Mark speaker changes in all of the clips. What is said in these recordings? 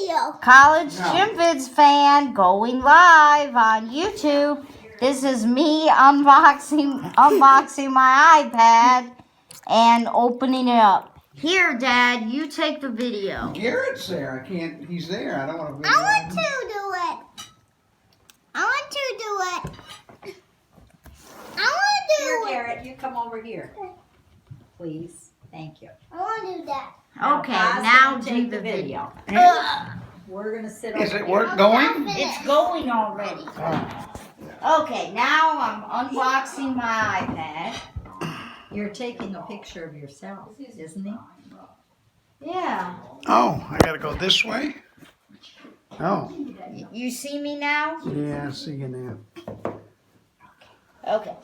Speaker 1: video.
Speaker 2: College Gym Vids fan going live on YouTube. This is me unboxing my iPad and opening it up. Here, Dad, you take the video.
Speaker 3: Garrett's there. I can't. He's there. I don't want to.
Speaker 1: I want to do it. I want to do it. I want to do
Speaker 4: Here,
Speaker 1: it.
Speaker 4: Garrett, you come over here. Please. Thank you.
Speaker 1: I want to do that.
Speaker 2: Okay,
Speaker 4: Pa's
Speaker 2: now
Speaker 4: gonna
Speaker 2: do
Speaker 4: take
Speaker 2: the video.
Speaker 4: We're going to sit over
Speaker 3: Is it
Speaker 4: here.
Speaker 3: work going?
Speaker 2: It's going already. Okay, now I'm unboxing my iPad.
Speaker 4: You're taking a picture of yourself, isn't he?
Speaker 2: Yeah.
Speaker 3: Oh, I gotta go this way. Oh,
Speaker 2: You see me now?
Speaker 3: yeah, I see you now.
Speaker 2: Okay.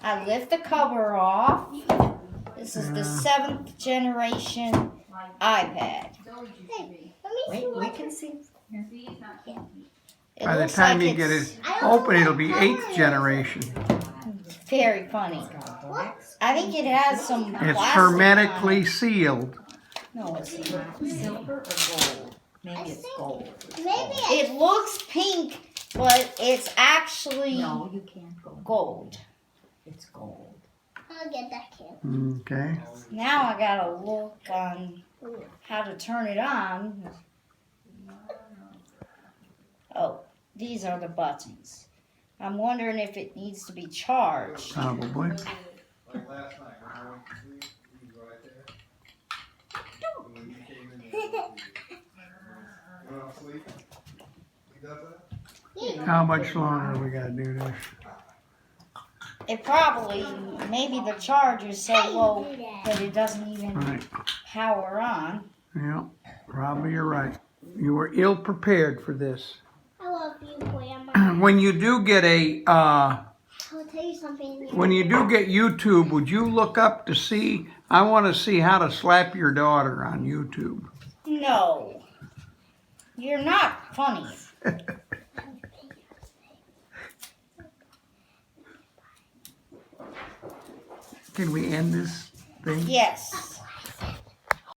Speaker 2: I lift the cover off. This is the 7th generation iPad.
Speaker 1: Hey, let me see
Speaker 4: Wait, we
Speaker 1: what.
Speaker 4: can see.
Speaker 2: It
Speaker 3: By the
Speaker 2: looks
Speaker 3: time
Speaker 2: like
Speaker 3: you get
Speaker 2: it's
Speaker 3: it open, it'll be 8th generation.
Speaker 2: very funny. I think it has some
Speaker 3: It's
Speaker 2: plastic
Speaker 3: hermetically
Speaker 2: on
Speaker 3: sealed.
Speaker 2: it. No, it's not.
Speaker 4: Silver or gold? Maybe it's gold.
Speaker 1: Maybe
Speaker 2: It looks pink, but it's actually
Speaker 4: No, you can't go.
Speaker 2: gold.
Speaker 4: It's gold.
Speaker 1: I'll get that can.
Speaker 3: Okay.
Speaker 2: Now I gotta look on how to turn it on. Oh, these are the buttons. I'm wondering if it needs to be charged.
Speaker 3: Probably. How much longer we gotta do this?
Speaker 2: It probably, maybe the charge is so low that it doesn't even
Speaker 3: Right.
Speaker 2: power on.
Speaker 3: Yeah, probably you're right. You were ill prepared for this.
Speaker 1: I love you, Grandma.
Speaker 3: When you do get a,
Speaker 1: I'll tell you something.
Speaker 3: when you do get YouTube, would you look up to see? I want to see how to slap your daughter on YouTube.
Speaker 2: No. You're not funny.
Speaker 3: Can we end this thing?
Speaker 2: Yes.